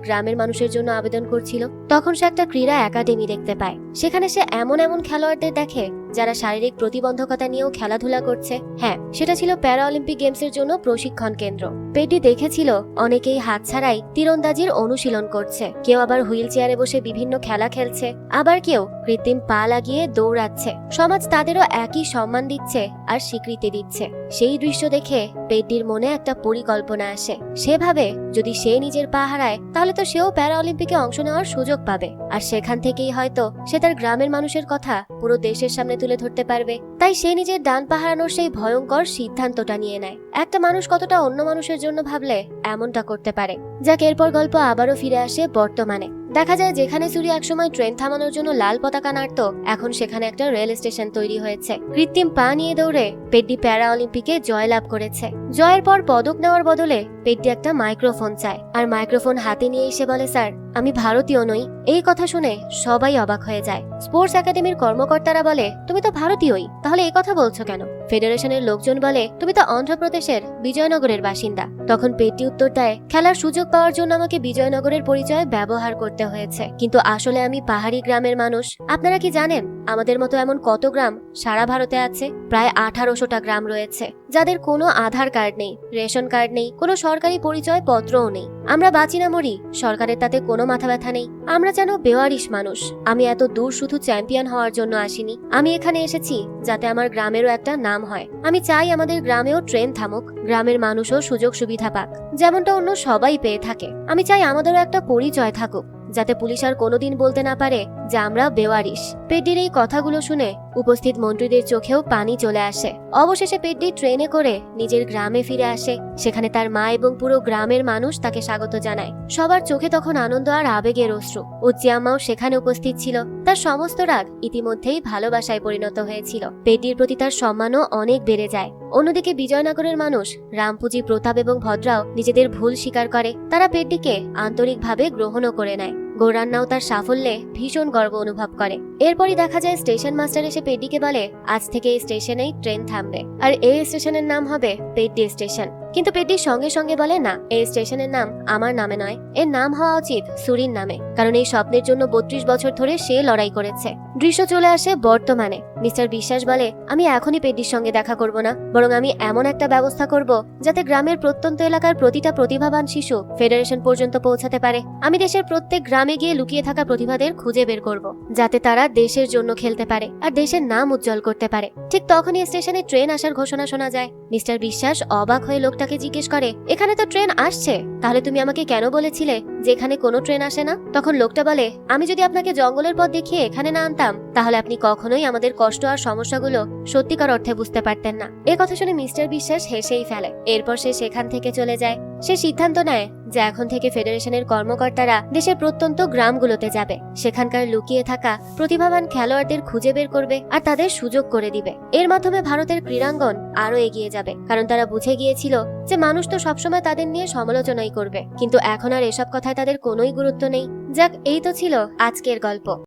গ্রামের মানুষের জন্য আবেদন করছিল, তখন সে একটা ক্রীড়া একাডেমি দেখতে পায়। সেখানে সে এমন এমন খেলোয়াড়দের দেখে যারা শারীরিক প্রতিবন্ধকতা নিয়েও খেলাধুলা করছে। হ্যাঁ, সেটা ছিল প্যারা অলিম্পিক গেমসের জন্য প্রশিক্ষণ কেন্দ্র। পেড্ডি দেখেছিল অনেকেই হাত ছাড়াই তীরন্দাজির অনুশীলন করছে, কেউ আবার হুইল চেয়ারে বসে বিভিন্ন খেলা খেলছে, আবার কেউ কৃত্রিম পা লাগিয়ে দৌড়াচ্ছে। সমাজ তাদেরও একই সম্মান দিচ্ছে আর স্বীকৃতি দিচ্ছে। সেই দৃশ্য দেখে পেড্ডির মনে একটা পরিকল্পনা আসে। সে ভাবে যদি সে নিজের পা হারায় তাহলে তো সেও প্যারা অলিম্পিকে অংশ নেওয়ার সুযোগ পাবে, আর সেখান থেকেই হয়তো সে তার গ্রামের মানুষের কথা পুরো দেশের সামনে তুলে ধরতে পারবে। তাই সে নিজের ডান পা হারানোর সেই ভয়ঙ্কর সিদ্ধান্তটা নিয়ে নেয়। একটা মানুষ কতটা অন্য মানুষের জন্য ভাবলে এমনটা করতে পারে। যাক, এরপর গল্প আবারও ফিরে আসে বর্তমানে। দেখা যায় যেখানে সুরি একসময় ট্রেন থামানোর জন্য লাল পতাকা নাড়ত, এখন সেখানে একটা রেল স্টেশন তৈরি হয়েছে। কৃত্রিম পা নিয়ে দৌড়ে পেড্ডি প্যারা অলিম্পিকে জয়লাভ করেছে। জয়ের পর পদক নেওয়ার বদলে পেড্ডি একটা মাইক্রোফোন চায়, আর মাইক্রোফোন হাতে নিয়ে এসে বলে, স্যার, আমি ভারতীয় নই। এই কথা শুনে সবাই অবাক হয়ে যায়। স্পোর্টস একাডেমির কর্মকর্তারা বলে, তুমি তো ভারতীয়ই, তাহলে এই কথা বলছো কেন? ফেডারেশনের লোকজন বলে, তুমি তো অন্ধ্রপ্রদেশের বিজয়নগরের বাসিন্দা। তখন পেড্ডি উত্তর দেয়, খেলার সুযোগ পাওয়ার জন্য আমাকে বিজয়নগরের পরিচয় ব্যবহার করতে হয়েছে, কিন্তু আসলে আমি পাহাড়ি গ্রামের মানুষ। আপনারা কি জানেন আমাদের মতো এমন কত গ্রাম সারা ভারতে আছে? প্রায় 1800টা গ্রাম রয়েছে যাদের কোনো আধার কার্ড নেই, রেশন কার্ড নেই, কোনো সরকারি পরিচয় পত্রও নেই। আমরা বাঁচি না মরি, সরকারের তাতে কোনো মাথা ব্যথা নেই। আমরা যেন বেওয়ারিশ মানুষ। আমি এত দূর শুধু চ্যাম্পিয়ন হওয়ার জন্য আসিনি। আমি এখানে এসেছি যাতে আমার গ্রামেরও একটা নাম হয়। আমি চাই আমাদের গ্রামেও ট্রেন থামুক, গ্রামের মানুষও সুযোগ সুবিধা পাক, যেমনটা অন্য সবাই পেয়ে থাকে। আমি চাই আমাদেরও একটা পরিচয় থাকুক, যাতে পুলিশ আর কোনোদিন বলতে না পারে যে আমরা বেওয়ারিশ। পেড্ডির এই কথাগুলো শুনে উপস্থিত মন্ত্রীদের চোখেও পানি চলে আসে। অবশেষে পেড্ডি ট্রেনে করে নিজের গ্রামে ফিরে আসে। সেখানে তার মা এবং পুরো গ্রামের মানুষ তাকে স্বাগত জানায়। সবার চোখে তখন আনন্দ আর আবেগের অশ্রু। উজ্জিয়াম্মাও সেখানে উপস্থিত ছিল। তার সমস্ত রাগ ইতিমধ্যেই ভালোবাসায় পরিণত হয়েছিল। পেড্ডির প্রতি তার সম্মানও অনেক বেড়ে যায়। অন্যদিকে বিজয়নগরের মানুষ রামপুজি, প্রতাপ এবং ভদ্রাও নিজেদের ভুল স্বীকার করে। তারা পেড্ডিকে আন্তরিকভাবে গ্রহণও করে নেয়। গৌরান্নাও তার সাফল্যে ভীষণ গর্ব অনুভব করে। এরপরই দেখা যায় স্টেশন মাস্টার এসে পেড্ডিকে বলে, আজ থেকে এই স্টেশনেই ট্রেন থামবে, আর এই স্টেশনের নাম হবে পেড্ডি স্টেশন। কিন্তু পেড্ডি সঙ্গে সঙ্গে বলে, না, এই স্টেশনের নাম আমার নামে নয়, এর নাম হওয়া উচিত সুরির নামে, কারণ এই স্বপ্নের জন্য 32 বছর ধরে সে লড়াই করেছে। দৃশ্য চলে আসে বর্তমানে। মিস্টার বিশ্বাস বলে, আমি এখনই পেড্ডির সঙ্গে দেখা করব না, বরং আমি এমন একটা ব্যবস্থা করব যাতে গ্রামের প্রত্যন্ত এলাকার প্রতিটা প্রতিভাবান শিশু ফেডারেশন পর্যন্ত পৌঁছাতে পারে। আমি দেশের প্রত্যেক গ্রামে গিয়ে লুকিয়ে থাকা প্রতিভাদের খুঁজে বের করব, যাতে তারা দেশের জন্য খেলতে পারে আর দেশের নাম উজ্জ্বল করতে পারে। ঠিক তখনই স্টেশনে ট্রেন আসার ঘোষণা শোনা যায়। মিস্টার বিশ্বাস অবাক হয়ে লোকটাকে জিজ্ঞেস করে, এখানে তো ট্রেন আসছে, তাহলে তুমি আমাকে কেন বলেছিলে যে এখানে কোনো ট্রেন আসে না? তখন লোকটা বলে, আমি যদি আপনাকে জঙ্গলের পথ দেখিয়ে এখানে না আনতাম তাহলে আপনি কখনোই আমাদের কষ্ট আর সমস্যাগুলো সত্যিকার অর্থে বুঝতে পারতেন না। এ কথা শুনে মিস্টার বিশ্বাস হেসেই ফেলে। এরপর সে সেখান থেকে চলে যায়। সে সিদ্ধান্ত নেয় যে এখন থেকে ফেডারেশনের কর্মকর্তারা দেশের প্রত্যন্ত গ্রামগুলোতে যাবে, সেখানকার লুকিয়ে থাকা প্রতিভাবান খেলোয়াড়দের খুঁজে বের করবে আর তাদের সুযোগ করে দিবে। এর মাধ্যমে ভারতের ক্রীড়াঙ্গন আরো এগিয়ে যাবে, কারণ তারা বুঝে গিয়েছিল যে মানুষ তো সবসময় তাদের নিয়ে সমালোচনাই করবে, কিন্তু এখন আর এসব কথায় তাদের কোনোই গুরুত্ব নেই। যাক, এই তো ছিল আজকের গল্প।